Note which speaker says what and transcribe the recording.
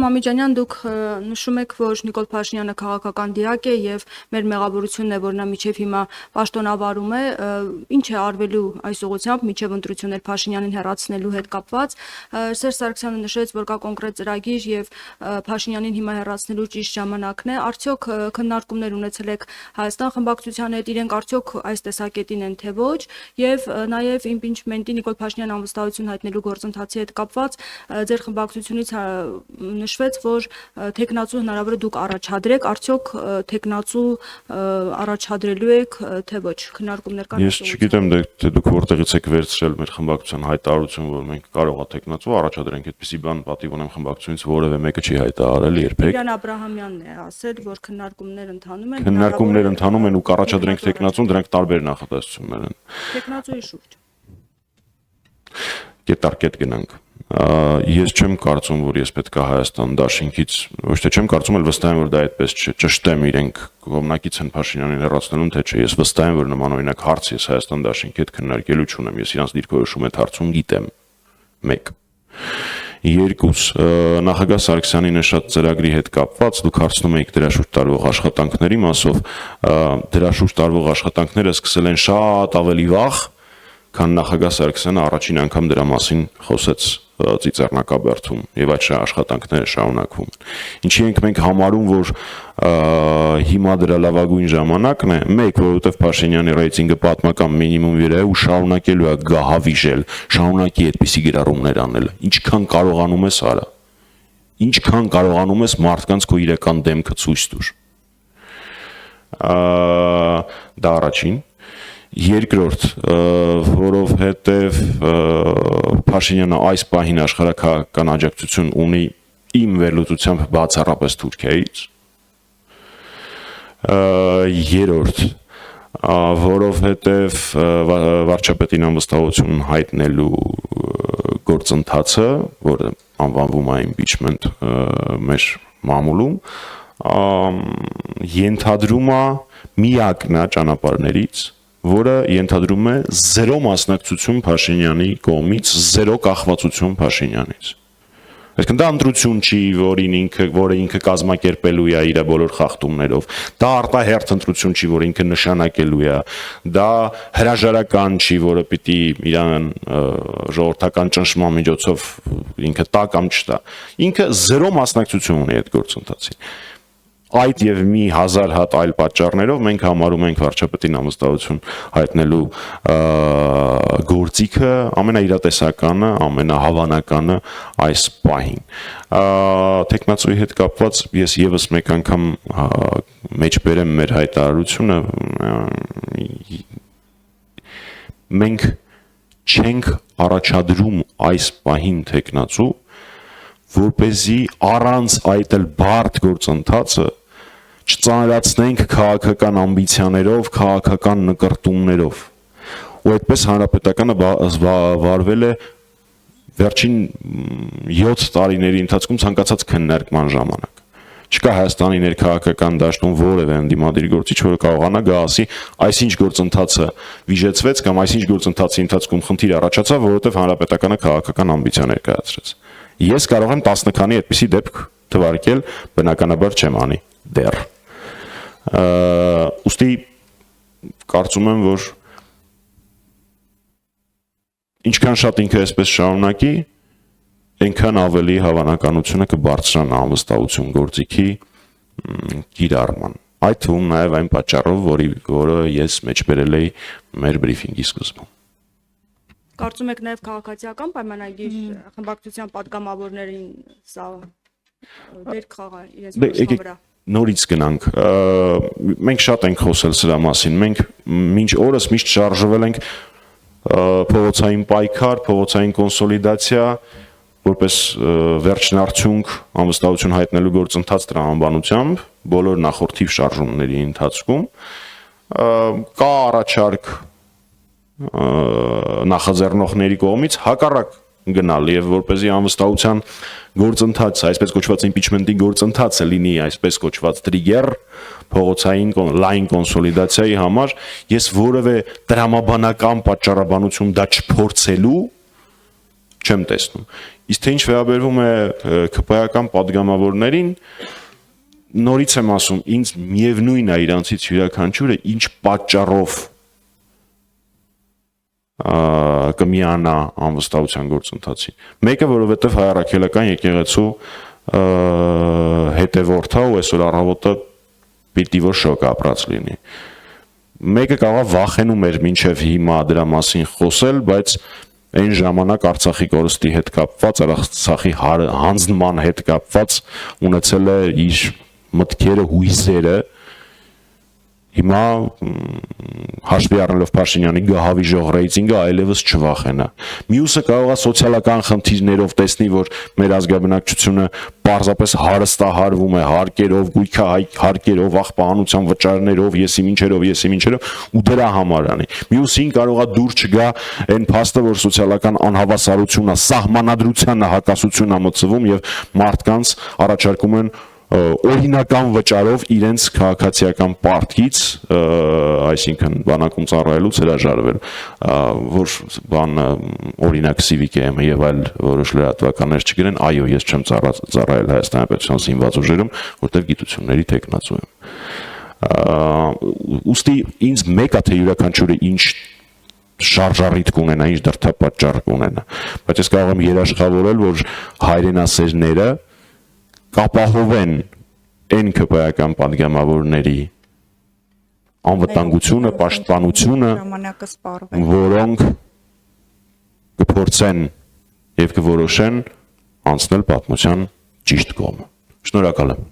Speaker 1: Պարոն Մամիջանյան, դուք նշում եք, որ Նիկոլ Փաշինյանը քաղաքական դիակ է եւ մեր մեղավորությունն է, որ նա միջև հիմա պաշտոնավարում է, ինչ է արվելու այս ուղղությամբ միջև ընտրություններ Փաշինյանին հեռացնելու հետ կապված։ Սերժ Սարգսյանը նշեց, որ կա կոնկրետ ծրագիր եւ Փաշինյանին հիմա հեռացնելու ճիշտ ժամանակն է։ Արդյոք քննարկումներ ունեցել եք Հայաստան խմբակցության հետ, իրենք արդյոք այս տեսակետին են թե ոչ, եւ նաեւ իմպիչմենտի Նիկոլ Փաշինյան անվստահություն հայտնելու գործընթացի հետ կապված ձեր խմբակցությունից նշվեց, որ տեխնացու հնարավոր է դուք առաջադրեք, արդյոք տեխնացու առաջադրելու եք, թե ոչ, քննարկումներ կան։
Speaker 2: Ես չգիտեմ, թե դուք որտեղից եք վերցրել մեր խմբակցության հայտարարություն, որ մենք կարող է տեխնացու առաջադրենք, այդպիսի բան պատիվ ունեմ խմբակցությունից որևէ մեկը չի հայտարարել երբեք։
Speaker 1: Իրան Աբրահամյանն է ասել, որ քննարկումներ ընթանում են։
Speaker 2: Քննարկումներ ընթանում են ու կառաջադրենք տեխնացուն, դրանք տարբեր նախատեսություններ են։
Speaker 1: Տեխնացուի շուրջ։
Speaker 2: Կետարկետ գնանք։ Ես չեմ կարծում, որ ես պետք է Հայաստան դաշինքից, ոչ թե չեմ կարծում, այլ վստահ եմ, որ դա այդպես չէ, ճշտեմ իրենք կողմնակից են Փաշինյանին հեռացնելուն, թե չէ, ես վստահ եմ, որ նմանօրինակ հարց ես Հայաստան դաշինքի հետ քննարկելու չունեմ, ես իրանց դիրքորոշում այդ հարցում գիտեմ։ 1 2 նախագահ Սարգսյանի նշած ծրագրի հետ կապված դուք հարցնում եք դրա շուրջ տարվող աշխատանքների մասով, դրա շուրջ տարվող աշխատանքները սկսել են շատ ավելի վաղ, քան նախագահ Սարգսյանը առաջին անգամ դրա մասին խոսեց ծիծեռնակաբերդում եւ այդ աշխատանքները շարունակվում են։ Ինչի ենք մենք համարում, որ հիմա դրա լավագույն ժամանակն է, 1, որովհետեւ Փաշինյանի ռեյտինգը պատմական մինիմում վրա է ու շարունակելու է գահավիժել, շարունակի այդպիսի գրառումներ անել։ Ինչքան կարողանում ես արա։ Ինչքան կարողանում ես մարդկանց քո իրական դեմքը ցույց տուր։ Դա առաջին։ Երկրորդ, որովհետև Փաշինյանը այս պահին աշխարհակահաղական աջակցություն ունի իմ վերլուծությամբ բացառապես Թուրքիայից։ Երրորդ, որովհետև վարչապետին անվստահություն հայտնելու գործընթացը, որը անվանվում է impeachment մեր մամուլում, ենթադրում է միակնա ճանապարհներից, որը ենթադրում է 0 մասնակցություն Փաշինյանի կողմից, 0 կախվածություն Փաշինյանից։ Այսինքն դա ընտրություն չի, որը ինքը կազմակերպելու է իր բոլոր խախտումներով, դա արտահերթ ընտրություն չի, որը ինքը նշանակելու է, դա հրաժարական չի, որը պիտի իրան ժողովրդական ճնշման միջոցով ինքը տա կամ չտա։ Ինքը 0 մասնակցություն ունի այդ գործընթացին։ Այդ եւ մի 1000 հատ այլ պատճառներով մենք համարում ենք վարչապետին անվստահություն հայտնելու գործիքը ամենաիրատեսականը, ամենահավանականը այս պահին։ Տեխնացուի հետ կապված ես եւս մեկ անգամ մեջ բերեմ մեր հայտարարությունը, մենք չենք առաջադրում այս պահին տեխնացու, որպեսզի առանց այդ էլ բարդ գործընթացը չծանրացնենք քաղաքական ամբիցիաներով, քաղաքական նկրտումներով։ Ու այդպես հանրապետականը վարվել է վերջին 7 տարիների ընթացքում ցանկացած քննարկման ժամանակ։ Չկա Հայաստանի ներքաղաքական դաշտում որևէ ընդդիմադիր գործիչ, որը կարողանա գա ասի, այսինչ գործընթացը վիժեցվեց կամ այսինչ գործընթացի ընթացքում խնդիր առաջացավ, որովհետև հանրապետականը քաղաքական ամբիցիաներ կայացրեց։ Ես կարող եմ 10 քանի այդպիսի դեպք թվարկել, բնականաբար չեմ անի դեռ։ Ուստի կարծում եմ, որ ինչքան շատ ինքը այսպես շարունակի, այնքան ավելի հավանականությունը կբարձրանա անվստահություն գործիքի կիրառման։ Այդ թվում նաև այն պատճառով, որը ես մեջ բերել էի մեր բրիֆինգի սկզբում։
Speaker 1: Կարծում եք նաև քաղաքացիական պայմանագիր խմբակցության պատգամավորներին սա դեր կխաղա իրենց որոշման վրա։
Speaker 2: Նորից գնանք։ Մենք շատ ենք խոսել սրա մասին։ Մենք մինչ օրս միշտ շարժվել ենք փողոցային պայքար, փողոցային կոնսոլիդացիա, որպես վերջնարդյունք անվստահություն հայտնելու գործընթաց դրա անվանությամբ բոլոր նախորդիվ շարժումների ընթացքում կա առաջարկ նախաձեռնողների կողմից հակառակ գնալ եւ որպեսզի անվստահության գործընթացը, այսպես կոչված impeachment-ի գործընթացը լինի այսպես կոչված trigger փողոցային լայն կոնսոլիդացիայի համար, ես որևէ տրամաբանական պատճառաբանություն դա չփորձելու չեմ տեսնում։ Իսկ թե ինչ վերաբերվում է ԿՊԱ-ական падգամավորներին, նորից եմ ասում, ինձ միևնույն է իրանցից յուրաքանչյուրը ինչ պատճառով կմիանա անվստահության գործընթացին։ Մեկը, որովհետև հայ առաքելական եկեղեցու հետևորդ է ու այսօր առավոտը պիտի որ շոկ ապրած լինի։ Մեկը կարող է վախենում էր մինչև հիմա դրա մասին խոսել, բայց այն ժամանակ Արցախի կորստի հետ կապված, Արցախի հանձնման հետ կապված ունեցել է իր մտքերը, հույզերը, հիմա հաշվի առնելով Փաշինյանի գահավի ժողրեյտինգը այլևս չվախենա։ Մյուսը կարող է սոցիալական խնդիրներով տեսնի, որ մեր ազգաբնակչությունը պարզապես հարստահարվում է հարկերով, գույքահարկերով, աղբահանության վճարներով, եսի մինչերով ու դրա համար անի։ Մյուսին կարող է դուր չգա այն փաստը, որ սոցիալական անհավասարությունը, սահմանադրությանը հակասություն է մտցվում եւ մարդկանց առաջարկում են օրինական վճարով իրենց քաղաքացիական պարտքից, այսինքն բանակում ծառայելուց հրաժարվել, որ օրինակ CVKM-ը եւ այլ որոշ լրատվականներ չգրեն, այո, ես չեմ ծառայել Հայաստանի Պետության զինված ուժերում, որտեղ գիտությունների տեխնացու եմ։ Ուստի ինձ մեկա թե յուրաքանչյուրը ինչ շարժառիթ կունենա, ինչ դրդապատճառ կունենա, բայց ես կարող եմ երաշխավորել, որ հայրենասերները կապահովեն այն ԿՊԱ-ական падգամավորների անվտանգությունը, պաշտպանությունը, որոնք կփորձեն եւ կորոշեն անցնել պատմության ճիշտ կողմը։ Շնորհակալ եմ։